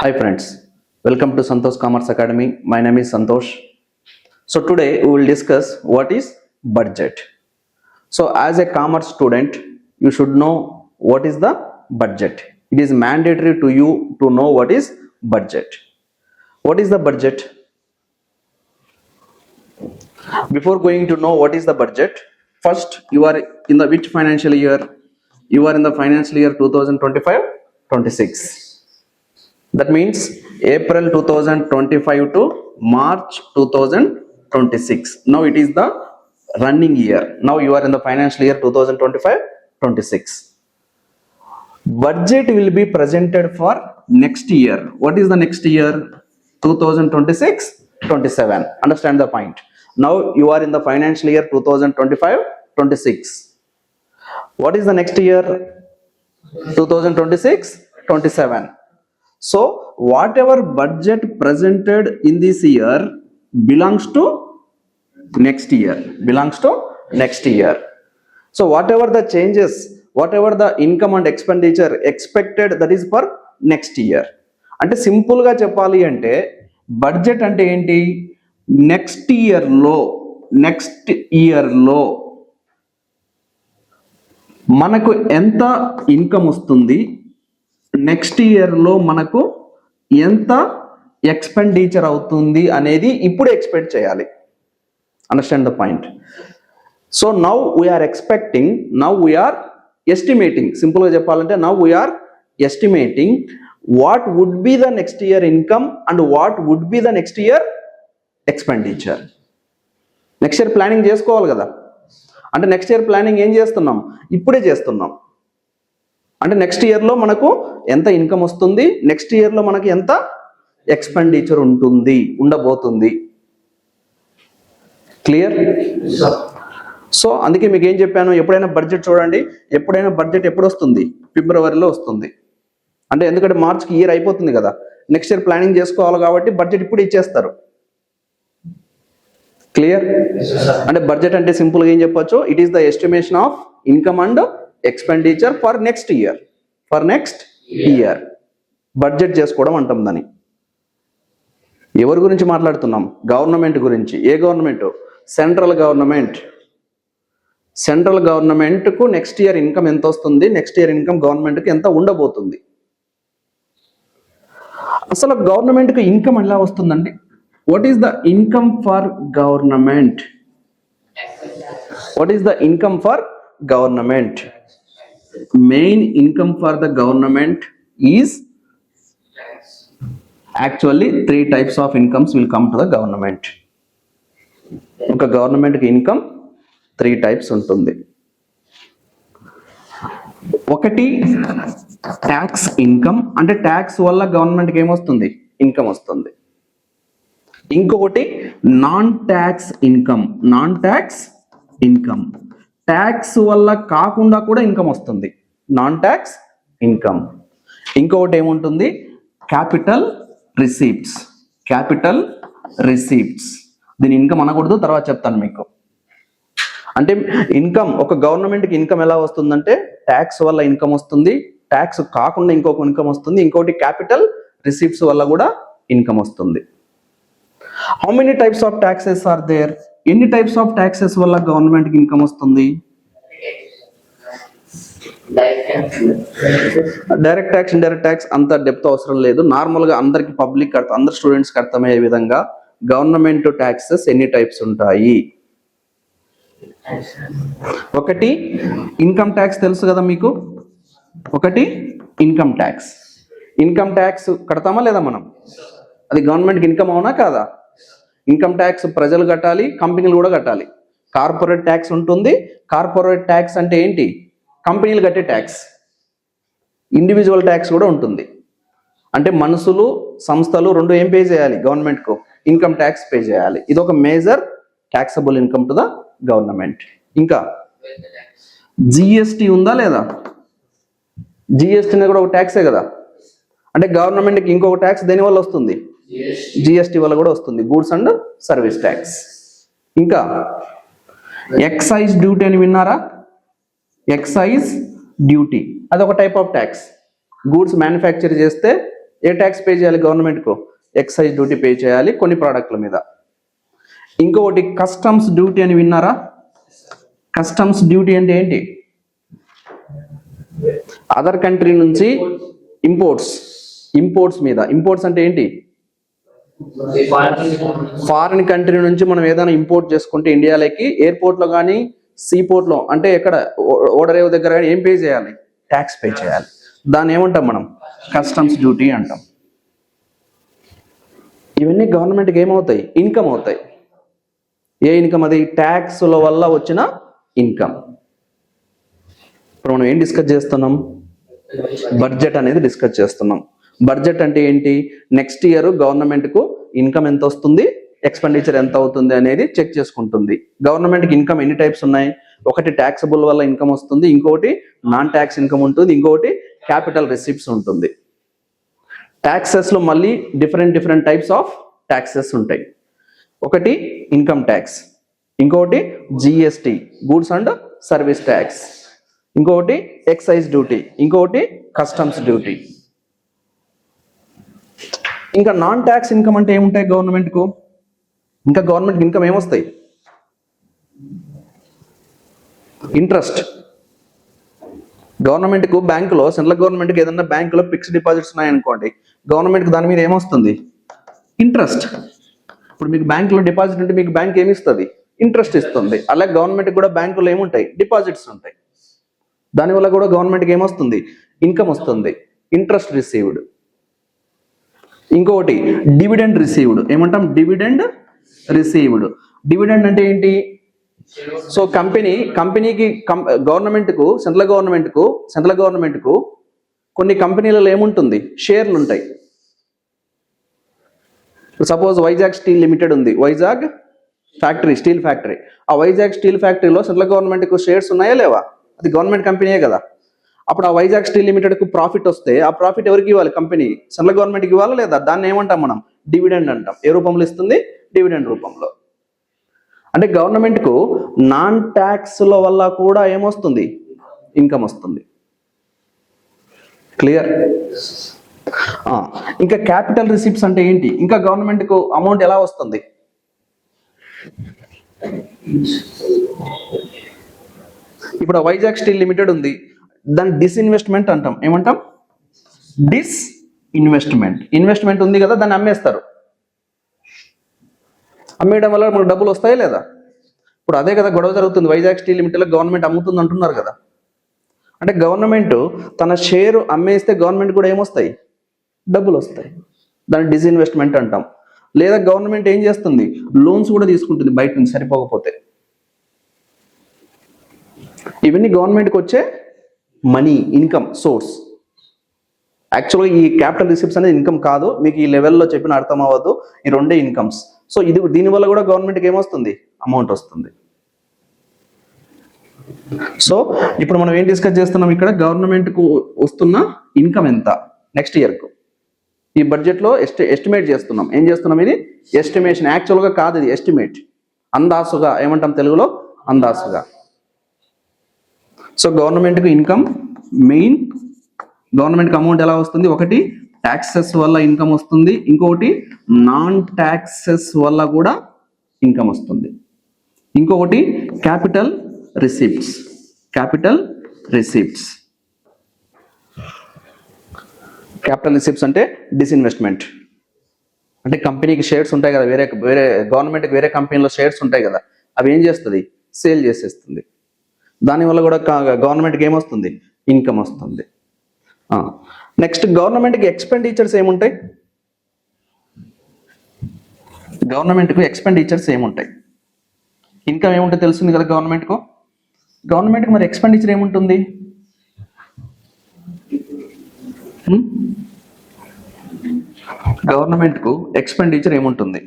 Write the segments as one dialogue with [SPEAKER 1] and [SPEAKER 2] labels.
[SPEAKER 1] Hi friends, welcome to Santosh Commerce Academy. My name is Santosh. So today we will discuss what is budget. So as a commerce student, you should know what is the budget. It is mandatory to you to know what is budget. What is the budget? Before going to know what is the budget, first you are in the which financial year? You are in the financial year 2025-26. That means April 2025 to March 2026. Now it is the running year. Now you are in the financial year 2025-26. Budget will be presented for next year. What is the next year? 2026-27. Understand the point. Now you are in the financial year 2025-26. What is the next year? 2026-27. So whatever budget presented in this year belongs to next year. So whatever the changes, whatever the income and expenditure expected, that is for next year. అంటే simple గా చెప్పాలి అంటే budget అంటే ఏంటి? Next year లో మనకు ఎంత income వస్తుంది, నెక్స్ట్ ఇయర్లో మనకు ఎంత ఎక్స్పెండిచర్ అవుతుంది అనేది ఇప్పుడు ఎక్స్పెక్ట్ చేయాలి. Understand the point. So now we are expecting, now we are estimating. సింపుల్గా చెప్పాలంటే now we are estimating what would be the next year income and what would be the next year expenditure. Next year planning చేసుకోవాలి కదా. అంటే next year planning ఏం చేస్తున్నాం? ఇప్పుడే చేస్తున్నాం. అంటే నెక్స్ట్ ఇయర్లో మనకు ఎంత ఇన్కమ్ వస్తుంది, నెక్స్ట్ ఇయర్లో మనకి ఎంత ఎక్స్పెండిచర్ ఉండబోతుంది. క్లియర్? సో అందుకే మీకు ఏం చెప్పాను, ఎప్పుడైనా బడ్జెట్ చూడండి. ఎప్పుడైనా బడ్జెట్ ఎప్పుడు వస్తుంది? ఫిబ్రవరిలో వస్తుంది. అంటే ఎందుకంటే మార్చ్కి ఇయర్ అయిపోతుంది కదా, నెక్స్ట్ ఇయర్ ప్లానింగ్ చేసుకోవాలి కాబట్టి బడ్జెట్ ఇప్పుడు ఇచ్చేస్తారు. క్లియర్? అంటే బడ్జెట్ అంటే సింపుల్గా ఏం చెప్పొచ్చు, it is the estimation of income and expenditure for next year. Budget చేసుకోవడం అంటాం దాన్ని. ఎవరి గురించి మాట్లాడుతున్నాం? గవర్నమెంట్ గురించి. ఏ గవర్నమెంట్? Central government. సెంట్రల్ గవర్నమెంట్కు నెక్స్ట్ ఇయర్ ఇన్కమ్ ఎంత వస్తుంది, నెక్స్ట్ ఇయర్ ఇన్కమ్ గవర్నమెంట్కి ఎంత ఉండబోతుంది. అసలు గవర్నమెంట్కి ఇన్కమ్ ఎలా వస్తుందండి? What is the income for government? What is the income for government? Main income for the government is actually 3 types of incomes will come to the government. ఒక government కి income 3 types ఉంటుంది. ఒకటి tax income, అంటే tax వల్ల government కి ఏమొస్తుంది? Income వస్తుంది. ఇంకొకటి నాన్ ట్యాక్స్ ఇన్కమ్. ట్యాక్స్ వల్ల కాకుండా కూడా ఇన్కమ్ వస్తుంది, నాన్ ట్యాక్స్ ఇన్కమ్. ఇంకొకటి ఏముంటుంది? Capital receipts. దీని ఇన్కమ్ అనకూడదు, తర్వాత చెప్తాను మీకు. అంటే ఇన్కమ్, ఒక గవర్నమెంట్కి ఇన్కమ్ ఎలా వస్తుందంటే ట్యాక్స్ వల్ల ఇన్కమ్ వస్తుంది, ట్యాక్స్ కాకుండా ఇంకొక ఇన్కమ్ వస్తుంది, ఇంకొకటి క్యాపిటల్ రిసీప్ట్స్ వల్ల కూడా ఇన్కమ్ వస్తుంది. How many types of taxes are there? ఎన్ని టైప్స్ ఆఫ్ ట్యాక్సెస్ వల్ల గవర్నమెంట్కి ఇన్కమ్ వస్తుంది? డైరెక్ట్ ట్యాక్స్, ఇండైరెక్ట్ ట్యాక్స్ అంత డెప్త్ అవసరం లేదు. నార్మల్గా అందరికి పబ్లిక్ అందరు స్టూడెంట్స్కి అర్థమయ్యే విధంగా గవర్నమెంట్ ట్యాక్సెస్ ఎన్ని టైప్స్ ఉంటాయి? ఒకటి ఇన్కమ్ ట్యాక్స్, తెలుసు కదా మీకు. ఒకటి ఇన్కమ్ ట్యాక్స్. ఇన్కమ్ ట్యాక్స్ కడతామా లేదా మనం? అది గవర్నమెంట్కి ఇన్కమ్ అవునా కాదా? ఇన్కమ్ ట్యాక్స్ ప్రజలు కట్టాలి, కంపెనీలు కూడా కట్టాలి. కార్పొరేట్ ట్యాక్స్ ఉంటుంది. కార్పొరేట్ ట్యాక్స్ అంటే ఏంటి? కంపెనీలు కట్టే ట్యాక్స్. ఇండివిజువల్ ట్యాక్స్ కూడా ఉంటుంది. అంటే మనుషులు, సంస్థలు రెండు ఏం పే చేయాలి? గవర్నమెంట్కు ఇన్కమ్ ట్యాక్స్ పే చేయాలి. ఇది ఒక major taxable income to the government. ఇంకా జిఎస్టీ ఉందా లేదా? జిఎస్టీ కూడా ఒక ట్యాక్సే కదా. అంటే గవర్నమెంట్కి ఇంకొక ట్యాక్స్ దేని వల్ల వస్తుంది? జిఎస్టీ వల్ల కూడా వస్తుంది, గూడ్స్ అండ్ సర్వీస్ ట్యాక్స్. ఇంకా ఎక్సైజ్ డ్యూటీ అని విన్నారా? ఎక్సైజ్ డ్యూటీ అదొక type of tax. Goods manufacture చేస్తే ఏ ట్యాక్స్ పే చేయాలి గవర్నమెంట్కు? ఎక్సైజ్ డ్యూటీ పే చేయాలి కొన్ని ప్రోడక్ట్ల మీద. ఇంకొకటి కస్టమ్స్ డ్యూటీ అని విన్నారా? కస్టమ్స్ డ్యూటీ అంటే ఏంటి? అదర్ కంట్రీ నుంచి ఇంపోర్ట్స్ మీద. ఇంపోర్ట్స్ అంటే ఏంటి? ఫారిన్ కంట్రీ నుంచి మనం ఏదైనా ఇంపోర్ట్ చేసుకుంటే ఇండియాలోకి ఎయిర్పోర్ట్లో కానీ సీపోర్ట్లో అంటే ఎక్కడ ఓడరేవు దగ్గర కానీ ఏం పే చేయాలి? ట్యాక్స్ పే చేయాలి. దాన్ని ఏమంటాం మనం? కస్టమ్స్ డ్యూటీ అంటాం. ఇవన్నీ గవర్నమెంట్కి ఏమవుతాయి? ఇన్కమ్ అవుతాయి. ఏ ఇన్కమ్ అది? ట్యాక్స్ల వల్ల వచ్చిన ఇన్కమ్. ఇప్పుడు మనం ఏం డిస్కస్ చేస్తున్నాం? బడ్జెట్ అనేది డిస్కస్ చేస్తున్నాం. బడ్జెట్ అంటే ఏంటి? నెక్స్ట్ ఇయర్ గవర్నమెంట్కు ఇన్కమ్ ఎంత వస్తుంది, ఎక్స్పెండిచర్ ఎంత అవుతుంది అనేది చెక్ చేసుకుంటుంది. గవర్నమెంట్కి ఇన్కమ్ ఎన్ని టైప్స్ ఉన్నాయి? ఒకటి ట్యాక్సబుల్ వల్ల ఇన్కమ్ వస్తుంది, ఇంకొకటి నాన్ ట్యాక్స్ ఇన్కమ్ ఉంటుంది, ఇంకొకటి క్యాపిటల్ రిసిప్ట్స్ ఉంటుంది. ట్యాక్సెస్లో మళ్ళీ డిఫరెంట్ టైప్స్ ఆఫ్ ట్యాక్సెస్ ఉంటాయి. ఒకటి ఇన్కమ్ ట్యాక్స్, ఇంకొకటి GST goods and service tax, ఇంకొకటి ఎక్సైజ్ డ్యూటీ, ఇంకొకటి కస్టమ్స్ డ్యూటీ. ఇంకా నాన్ ట్యాక్స్ ఇన్కమ్ అంటే ఏముంటాయి గవర్నమెంట్కు? ఇంకా గవర్నమెంట్ ఇన్కమ్ ఏమొస్తాయి? ఇంట్రెస్ట్. గవర్నమెంట్కు బ్యాంకులో, సెంట్రల్ గవర్నమెంట్కి ఏదన్నా బ్యాంకులో ఫిక్స్డ్ డిపాజిట్స్ ఉన్నాయనుకోండి, గవర్నమెంట్కి దాని మీద ఏమొస్తుంది? ఇంట్రెస్ట్. ఇప్పుడు మీకు బ్యాంకులో డిపాజిట్ ఉంటే మీకు బ్యాంక్ ఏమి ఇస్తుంది? ఇంట్రెస్ట్ ఇస్తుంది. అలాగే గవర్నమెంట్కి కూడా బ్యాంకులో ఏముంటాయి? డిపాజిట్స్ ఉంటాయి. దానివల్ల కూడా గవర్నమెంట్కి ఏమొస్తుంది? ఇన్కమ్ వస్తుంది. Interest received. ఇంకొకటి డివిడెండ్ రిసీవ్డ్. ఏమంటాం? Dividend received. డివిడెండ్ అంటే ఏంటి? సో కంపెనీకి గవర్నమెంట్కు సెంట్రల్ గవర్నమెంట్కు కొన్ని కంపెనీలలో ఏముంటుంది? షేర్లు ఉంటాయి. సపోజ్ వైజాగ్ స్టీల్ లిమిటెడ్ ఉంది, వైజాగ్ ఫ్యాక్టరీ, స్టీల్ ఫ్యాక్టరీ. ఆ వైజాగ్ స్టీల్ ఫ్యాక్టరీలో సెంట్రల్ గవర్నమెంట్కు షేర్స్ ఉన్నాయా లేవా? అది గవర్నమెంట్ కంపెనీయే కదా. అప్పుడు ఆ వైజాగ్ స్టీల్ లిమిటెడ్కు ప్రాఫిట్ వస్తే ఆ ప్రాఫిట్ ఎవరికి ఇవ్వాలి? కంపెనీ సెంట్రల్ గవర్నమెంట్కి ఇవ్వాలా లేదా? దాన్ని ఏమంటాం మనం? డివిడెండ్ అంటాం. ఏ రూపంలో ఇస్తుంది? డివిడెండ్ రూపంలో. అంటే గవర్నమెంట్కు నాన్ ట్యాక్స్ల వల్ల కూడా ఏమొస్తుంది? ఇన్కమ్ వస్తుంది. క్లియర్? ఇంకా క్యాపిటల్ రిసిప్ట్స్ అంటే ఏంటి? ఇంకా గవర్నమెంట్కు అమౌంట్ ఎలా వస్తుంది? ఇప్పుడు వైజాగ్ స్టీల్ లిమిటెడ్ ఉంది, దాన్ని డిస్ఇన్వెస్ట్మెంట్ అంటాం. ఏమంటాం? డిస్ఇన్వెస్ట్మెంట్. ఇన్వెస్ట్మెంట్ ఉంది కదా, దాన్ని అమ్మేస్తారు. అమ్మేయడం వల్ల మనకు డబ్బులు వస్తాయా లేదా? ఇప్పుడు అదే కదా గొడవ జరుగుతుంది. వైజాగ్ స్టీల్ లిమిటెడ్లో గవర్నమెంట్ అమ్ముతుంది అంటున్నారు కదా. అంటే గవర్నమెంట్ తన షేరు అమ్మేస్తే గవర్నమెంట్ కూడా ఏమొస్తాయి? డబ్బులు వస్తాయి. దాన్ని డిస్ఇన్వెస్ట్మెంట్ అంటాం. లేదా గవర్నమెంట్ ఏం చేస్తుంది? లోన్స్ కూడా తీసుకుంటుంది బయట నుంచి సరిపోకపోతే. ఇవన్నీ గవర్నమెంట్కి వచ్చే మనీ, ఇన్కమ్ సోర్స్. యాక్చువల్గా ఈ క్యాపిటల్ రిసిప్ట్స్ అనేది ఇన్కమ్ కాదు, మీకు ఈ లెవెల్లో చెప్పిన అర్థం అవ్వదు. ఈ రెండే ఇన్కమ్స్. సో దీనివల్ల కూడా గవర్నమెంట్కి ఏమొస్తుంది? అమౌంట్ వస్తుంది. సో ఇప్పుడు మనం ఏం డిస్కస్ చేస్తున్నాం ఇక్కడ? గవర్నమెంట్కు వస్తున్న ఇన్కమ్ ఎంత నెక్స్ట్ ఇయర్కు ఈ బడ్జెట్లో ఎస్టిమేట్ చేస్తున్నాం. ఏం చేస్తున్నాం? ఇది ఎస్టిమేషన్. యాక్చువల్గా కాదు, ఇది ఎస్టిమేట్. అందాసుగా ఏమంటాం తెలుగులో? అందాసుగా. సో గవర్నమెంట్కి ఇన్కమ్ మెయిన్, గవర్నమెంట్కి అమౌంట్ ఎలా వస్తుంది? ఒకటి ట్యాక్సెస్ వల్ల ఇన్కమ్ వస్తుంది, ఇంకొకటి నాన్ ట్యాక్సెస్ వల్ల కూడా ఇన్కమ్ వస్తుంది, ఇంకొకటి క్యాపిటల్ రిసిప్ట్స్. క్యాపిటల్ రిసిప్ట్స్ అంటే డిస్ఇన్వెస్ట్మెంట్. అంటే కంపెనీకి షేర్స్ ఉంటాయి కదా, వేరే గవర్నమెంట్కి వేరే కంపెనీలో షేర్స్ ఉంటాయి కదా, అవి ఏం చేస్తుంది? సేల్ చేసేస్తుంది. దానివల్ల కూడా గవర్నమెంట్కి ఏమొస్తుంది? ఇన్కమ్ వస్తుంది. నెక్స్ట్ గవర్నమెంట్కి ఎక్స్పెండిచర్స్ ఏముంటాయి? గవర్నమెంట్కు ఎక్స్పెండిచర్స్ ఏముంటాయి? ఇన్కమ్ ఏముంటే తెలుస్తుంది కదా గవర్నమెంట్కి మరి ఎక్స్పెండిచర్ ఏముంటుంది? గవర్నమెంట్కు ఎక్స్పెండిచర్ ఏముంటుంది?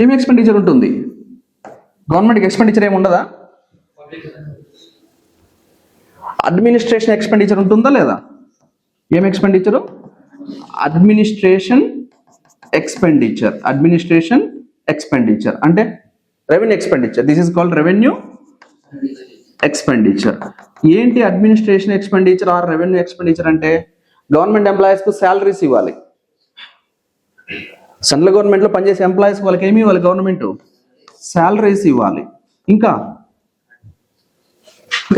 [SPEAKER 1] ఏం ఎక్స్పెండిచర్ ఉంటుంది? గవర్నమెంట్కి ఎక్స్పెండిచర్ ఏమి ఉండదా? అడ్మినిస్ట్రేషన్ ఎక్స్పెండిచర్ ఉంటుందా లేదా? ఏం ఎక్స్పెండిచరు? అడ్మినిస్ట్రేషన్ ఎక్స్పెండిచర్ అంటే revenue expenditure. This is called revenue expenditure. ఏంటి administration expenditure or revenue expenditure అంటే? గవర్నమెంట్ ఎంప్లాయీస్కు శాలరీస్ ఇవ్వాలి. సెంట్రల్ గవర్నమెంట్లో పనిచేసే ఎంప్లాయీస్ వాళ్ళకి ఏమి ఇవ్వాలి? గవర్నమెంట్ శాలరీస్ ఇవ్వాలి. ఇంకా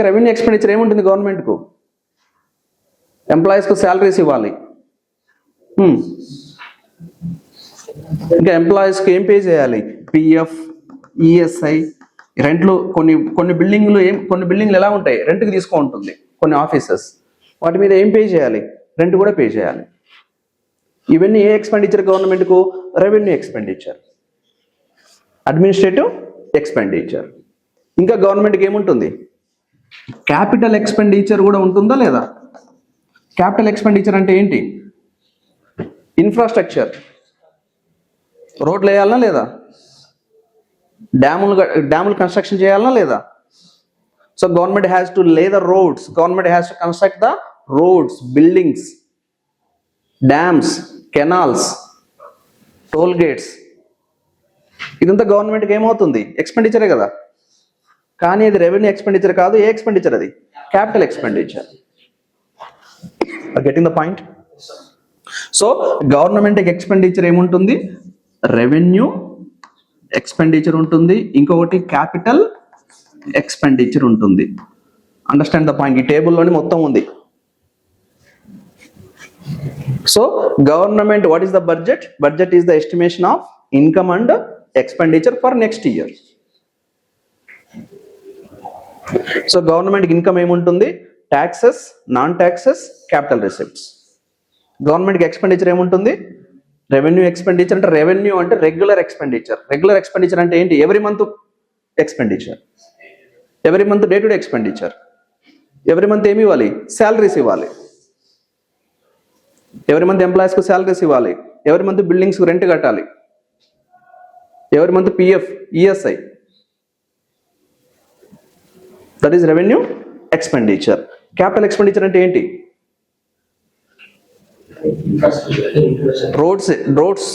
[SPEAKER 1] రెవెన్యూ ఎక్స్పెండిచర్ ఏముంటుంది? గవర్నమెంట్కు ఎంప్లాయీస్కు శాలరీస్ ఇవ్వాలి. ఇంకా ఎంప్లాయీస్కి ఏం పే చేయాలి? పిఎఫ్, ఈఎస్ఐ, రెంట్లు. కొన్ని బిల్డింగ్లు ఎలా ఉంటాయి? రెంట్కి తీసుకుంటుంది కొన్ని ఆఫీసెస్. వాటి మీద ఏం పే చేయాలి? రెంట్ కూడా పే చేయాలి. ఇవన్నీ ఏ ఎక్స్పెండిచర్? గవర్నమెంట్కు రెవెన్యూ ఎక్స్పెండిచర్, అడ్మినిస్ట్రేటివ్ ఎక్స్పెండిచర్. ఇంకా గవర్నమెంట్కి ఏముంటుంది? క్యాపిటల్ ఎక్స్పెండిచర్ కూడా ఉంటుందా లేదా? క్యాపిటల్ ఎక్స్పెండిచర్ అంటే ఏంటి? ఇన్ఫ్రాస్ట్రక్చర్, రోడ్లు వేయాలనా లేదా? డ్యాములు కన్స్ట్రక్షన్ చేయాలనా లేదా? So government has to lay the roads, government has to construct the roads, buildings, dams, canals, toll gates. ఇదంతా గవర్నమెంట్కి ఏమవుతుంది? ఎక్స్పెండిచరే కదా. కానీ అది రెవెన్యూ ఎక్స్పెండిచర్ కాదు. ఏ ఎక్స్పెండిచర్ అది? Capital expenditure. Getting the point? So government expenditure ఏముంటుంది? రెవెన్యూ ఎక్స్పెండిచర్ ఉంటుంది, ఇంకొకటి క్యాపిటల్ ఎక్స్పెండిచర్ ఉంటుంది. Understand the point? ఈ టేబుల్లోని మొత్తం ఉంది. So government, what is the budget? Budget is the estimation of income and expenditure for next year. So government income ఏముంటుంది? Taxes, non taxes, capital receipts. గవర్నమెంట్కి expenditure ఏముంటుంది? Revenue expenditure. అంటే revenue అంటే regular expenditure. Regular expenditure అంటే ఏంటి? Every month expenditure, every month day to day expenditure. Every month ఏమి ఇవ్వాలి? Salaries ఇవ్వాలి. ఎవ్రీ మంత్ ఎంప్లాయీస్కు శాలరీస్ ఇవ్వాలి. ఎవ్రీ మంత్ బిల్డింగ్స్కు రెంట్ కట్టాలి. Every month PF, ESI. That is revenue expenditure. Capital expenditure అంటే ఏంటి? Roads,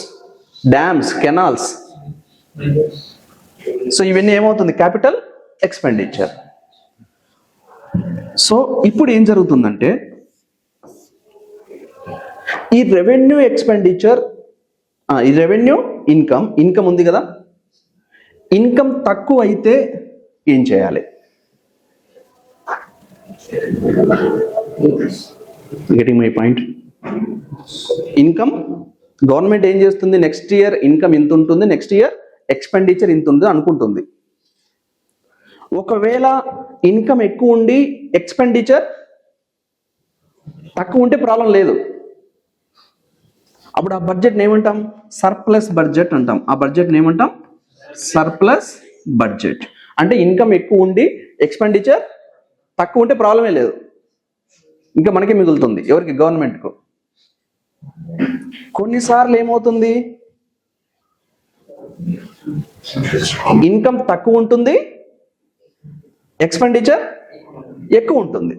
[SPEAKER 1] dams, canals. So ఇవన్నీ ఏమవుతుంది? Capital expenditure. So ఇప్పుడు ఏం జరుగుతుందంటే, ఈ రెవెన్యూ ఎక్స్పెండిచర్, ఈ రెవెన్యూ ఇన్కమ్ ఉంది కదా, ఇన్కమ్ తక్కువ అయితే ఏం చేయాలి? Getting my point? Income, government ఏం చేస్తుంది? నెక్స్ట్ ఇయర్ ఇన్కమ్ ఇంత ఉంటుంది, నెక్స్ట్ ఇయర్ ఎక్స్పెండిచర్ ఇంత ఉంటుంది అనుకుంటుంది. ఒకవేళ ఇన్కమ్ ఎక్కువ ఉండి ఎక్స్పెండిచర్ తక్కువ ఉంటే ప్రాబ్లం లేదు. అప్పుడు ఆ బడ్జెట్ని ఏమంటాం? సర్ప్లస్ బడ్జెట్ అంటాం. ఆ బడ్జెట్ని ఏమంటాం? Surplus budget. అంటే ఇన్కమ్ ఎక్కువ ఉండి ఎక్స్పెండిచర్ తక్కువ ఉంటే ప్రాబ్లమే లేదు, ఇంకా మనకి మిగులుతుంది. ఎవరికి? గవర్నమెంట్కు. కొన్నిసార్లు ఏమవుతుంది? ఇన్కమ్ తక్కువ ఉంటుంది, ఎక్స్పెండిచర్ ఎక్కువ ఉంటుంది.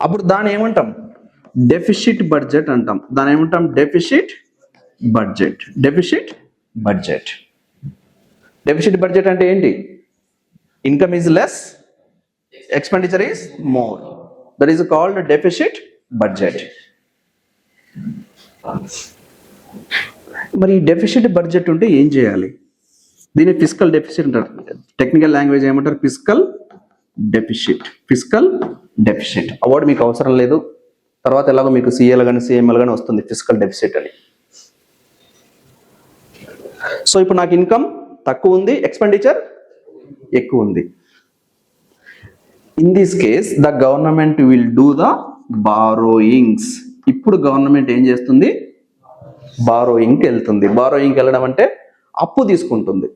[SPEAKER 1] అప్పుడు దాన్ని ఏమంటాం? డెఫిసిట్ బడ్జెట్ అంటాం. దాన్ని ఏమంటాం? Deficit budget. Deficit budget. Deficit budget అంటే ఏంటి? Income is less, expenditure is more. That is called deficit budget. మరి డెఫిసిట్ బడ్జెట్ ఉంటే ఏం చేయాలి? దీన్ని ఫిస్కల్ డెఫిసిట్ అంటారు. టెక్నికల్ లాంగ్వేజ్ ఏమంటారు? Fiscal deficit. Fiscal deficit award మీకు అవసరం లేదు. తర్వాత ఎలాగో మీకు సిఏలు కానీ సిఎంఎల్ కానీ వస్తుంది ఫిస్కల్ డెఫిసిట్ అని. సో ఇప్పుడు నాకు ఇన్కమ్ తక్కువ ఉంది, ఎక్స్పెండిచర్ ఎక్కువ ఉంది. In this case the government will do the borrowings. ఇప్పుడు గవర్నమెంట్ ఏం చేస్తుంది? బారోయింగ్కి వెళ్తుంది. బారోయింగ్కి వెళ్ళడం అంటే అప్పు తీసుకుంటుంది.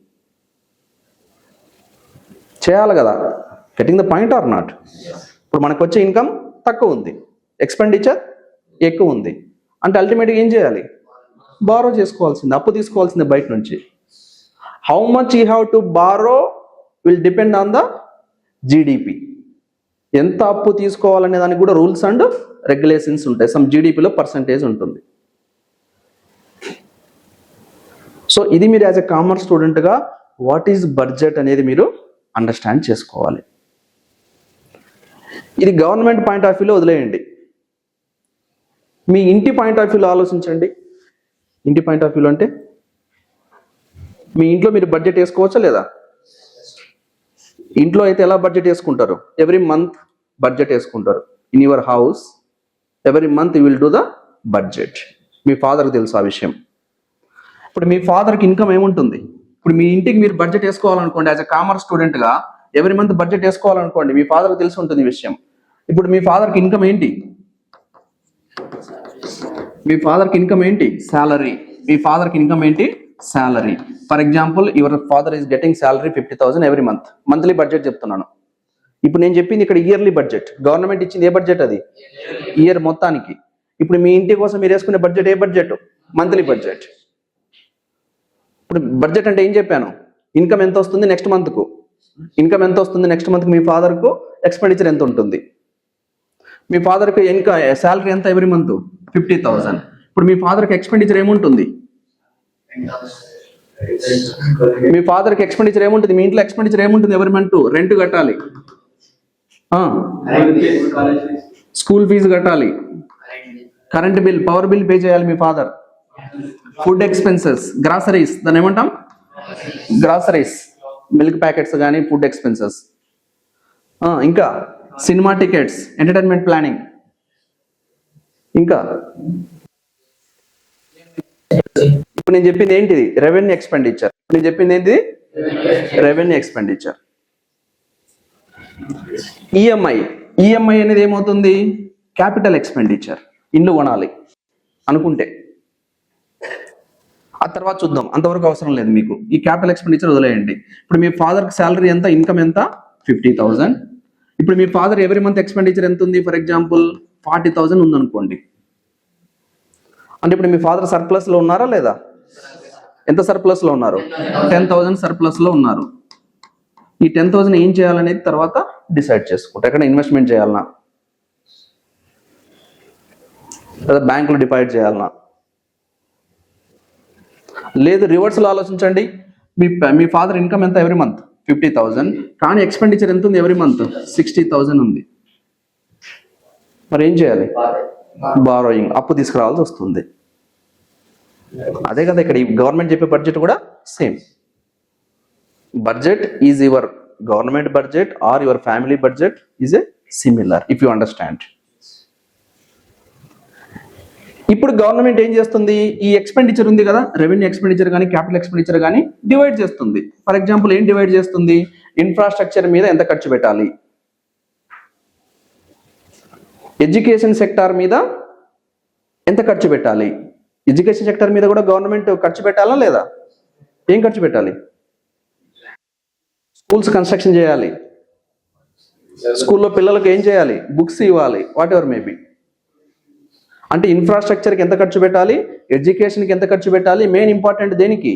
[SPEAKER 1] చేయాలి కదా. Getting the point or not? ఇప్పుడు మనకు వచ్చే ఇన్కమ్ తక్కువ ఉంది, ఎక్స్పెండిచర్ ఎక్కువ ఉంది అంటే అల్టిమేట్గా ఏం చేయాలి? బారో చేసుకోవాల్సింది, అప్పు తీసుకోవాల్సింది బయట నుంచి. How much you have to borrow will depend on the GDP. ఎంత అప్పు తీసుకోవాలనే దానికి కూడా రూల్స్ అండ్ రెగ్యులేషన్స్ ఉంటాయి. సమ్ జీడిపిలో పర్సంటేజ్ ఉంటుంది. సో ఇది మీరు యాజ్ ఎ కామర్స్ స్టూడెంట్గా వాట్ ఈజ్ బడ్జెట్ అనేది మీరు అండర్స్టాండ్ చేసుకోవాలి. ఇది గవర్నమెంట్ పాయింట్ ఆఫ్ వ్యూలో వదిలేయండి. మీ ఇంటి పాయింట్ ఆఫ్ వ్యూలో ఆలోచించండి. ఇంటి పాయింట్ ఆఫ్ వ్యూలో అంటే మీ ఇంట్లో మీరు బడ్జెట్ వేసుకోవచ్చా లేదా? ఇంట్లో అయితే ఎలా బడ్జెట్ వేసుకుంటారు? ఎవ్రీ మంత్ బడ్జెట్ వేసుకుంటారు. In your house every month you will do the budget. మీ ఫాదర్కి తెలుసు ఆ విషయం. ఇప్పుడు మీ ఫాదర్కి ఇన్కమ్ ఏముంటుంది? ఇప్పుడు మీ ఇంటికి మీరు బడ్జెట్ వేసుకోవాలనుకోండి, యాజ్ అ కామర్స్ స్టూడెంట్గా ఎవ్రీ మంత్ బడ్జెట్ వేసుకోవాలనుకోండి, మీ ఫాదర్కి తెలిసి ఉంటుంది ఈ విషయం. ఇప్పుడు మీ ఫాదర్కి ఇన్కమ్ ఏంటి? మీ ఫాదర్కి ఇన్కమ్ ఏంటి? శాలరీ. మీ ఫాదర్కి ఇన్కమ్ ఏంటి? Salary. For example your father is getting salary 50,000 every month. Monthly budget చెప్తున్నాను. ఇప్పుడు నేను చెప్పింది ఇక్కడ ఇయర్లీ బడ్జెట్. గవర్నమెంట్ ఇచ్చింది ఏ బడ్జెట్? అది ఇయర్ మొత్తానికి. ఇప్పుడు మీ ఇంటి కోసం మీరు వేసుకునే బడ్జెట్ ఏ బడ్జెట్? Monthly budget. ఇప్పుడు బడ్జెట్ అంటే ఏం చెప్పాను? ఇన్కమ్ ఎంత వస్తుంది నెక్స్ట్ మంత్కు, ఇన్కమ్ ఎంత వస్తుంది నెక్స్ట్ మంత్కి, మీ ఫాదర్కు ఎక్స్పెండిచర్ ఎంత ఉంటుంది. మీ ఫాదర్కి ఇంకా శాలరీ ఎంత ఎవ్రీ మంత్? 50,000. ఇప్పుడు మీ ఫాదర్కి ఎక్స్పెండిచర్ ఏముంటుంది? మీ ఫాదర్కి ఎక్స్పెండిచర్ ఏముంటుంది? మీ ఇంట్లో ఎక్స్పెండిచర్ ఏముంటుంది ఎవ్రీ మంత్? రెంట్ కట్టాలి, స్కూల్ ఫీజు కట్టాలి, current bill, power bill pay చేయాలి మీ ఫాదర్, ఫుడ్ ఎక్స్పెన్సెస్, గ్రాసరీస్, దాన్ని ఏమంటాం? గ్రాసరీస్, మిల్క్ ప్యాకెట్స్ కానీ ఫుడ్ ఎక్స్పెన్సెస్, ఇంకా సినిమా టికెట్స్, ఎంటర్టైన్మెంట్ ప్లానింగ్, ఇంకా ఇప్పుడు నేను చెప్పింది ఏంటిది? Revenue expenditure. నేను చెప్పింది ఏంటిది? Revenue expenditure. ఈఎంఐ. ఈఎంఐ అనేది ఏమవుతుంది? Capital expenditure. ఇల్లు కొనాలి అనుకుంటే, ఆ తర్వాత చూద్దాం, అంతవరకు అవసరం లేదు మీకు. ఈ క్యాపిటల్ ఎక్స్పెండిచర్ వదిలేయండి. ఇప్పుడు మీ ఫాదర్కి శాలరీ ఎంత, ఇన్కమ్ ఎంత? 50,000. ఇప్పుడు మీ ఫాదర్ ఎవ్రీ మంత్ ఎక్స్పెండిచర్ ఎంత ఉంది? ఫర్ ఎగ్జాంపుల్ 40,000 ఉందనుకోండి. అంటే ఇప్పుడు మీ ఫాదర్ సర్ప్లస్లో ఉన్నారా లేదా? ఎంత సర్ప్లస్లో ఉన్నారు? 10,000 సర్ప్లస్లో ఉన్నారు. ఈ 10,000 ఏం చేయాలనేది తర్వాత డిసైడ్ చేసుకుంటారు. ఎక్కడ ఇన్వెస్ట్మెంట్ చేయాలన్నా, లేదా బ్యాంకులో డిపాజిట్ చేయాలన్నా, లేదు రివర్స్లో ఆలోచించండి. మీ ఫాదర్ ఇన్కమ్ ఎంత ఎవ్రీ మంత్? 50,000, కానీ ఎక్స్పెండిచర్ ఎంత ఉంది ఎవ్రీ మంత్? 60,000 ఉంది. మరి ఏం చేయాలి? బారోయింగ్, అప్పు తీసుకురావాల్సి వస్తుంది. అదే కదా ఇక్కడ ఈ గవర్నమెంట్ చెప్పే బడ్జెట్ కూడా same. Budget is your government budget or your family budget is a similar, if you understand. ఇప్పుడు గవర్నమెంట్ ఏం చేస్తుంది? ఈ ఎక్స్పెండిచర్ ఉంది కదా, రెవెన్యూ ఎక్స్పెండిచర్ కానీ క్యాపిటల్ ఎక్స్పెండిచర్ కానీ డివైడ్ చేస్తుంది. ఫర్ ఎగ్జాంపుల్ ఏం డివైడ్ చేస్తుంది? ఇన్ఫ్రాస్ట్రక్చర్ మీద ఎంత ఖర్చు పెట్టాలి, ఎడ్యుకేషన్ సెక్టార్ మీద ఎంత ఖర్చు పెట్టాలి. ఎడ్యుకేషన్ సెక్టార్ మీద కూడా గవర్నమెంట్ ఖర్చు పెట్టాలా లేదా? ఏం ఖర్చు పెట్టాలి? స్కూల్స్ కన్స్ట్రక్షన్ చేయాలి, స్కూల్లో పిల్లలకు ఏం చేయాలి? బుక్స్ ఇవ్వాలి, వాట్ ఎవర్ మేబీ. అంటే ఇన్ఫ్రాస్ట్రక్చర్కి ఎంత ఖర్చు పెట్టాలి, ఎడ్యుకేషన్కి ఎంత ఖర్చు పెట్టాలి, మెయిన్ ఇంపార్టెంట్ దేనికి?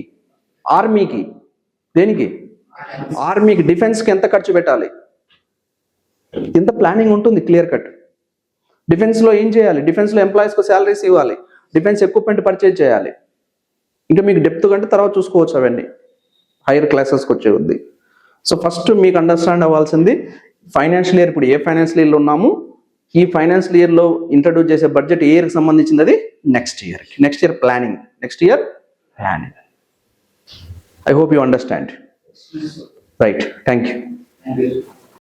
[SPEAKER 1] ఆర్మీకి. దేనికి? ఆర్మీకి, డిఫెన్స్కి ఎంత ఖర్చు పెట్టాలి, ఇంత ప్లానింగ్ ఉంటుంది క్లియర్ కట్. డిఫెన్స్లో ఏం చేయాలి? డిఫెన్స్లో ఎంప్లాయీస్కి శాలరీస్ ఇవ్వాలి, డిఫెన్స్ ఎక్విప్మెంట్ పర్చేజ్ చేయాలి. ఇంకా మీకు డెప్త్ కంటే తర్వాత చూసుకోవచ్చు అవన్నీ, హైయర్ క్లాసెస్కి వచ్చే ఉంది. సో ఫస్ట్ మీకు అండర్స్టాండ్ అవ్వాల్సింది ఫైనాన్షియల్ ఇయర్, ఇప్పుడు ఏ ఫైనాన్షియల్ ఇయర్లో ఉన్నాము, ఈ ఫైనాన్షియల్ ఇయర్లో ఇంట్రడ్యూస్ చేసే బడ్జెట్ ఏ ఇయర్కి సంబంధించింది? అది next year planning. I hope you understand. Right, thank you.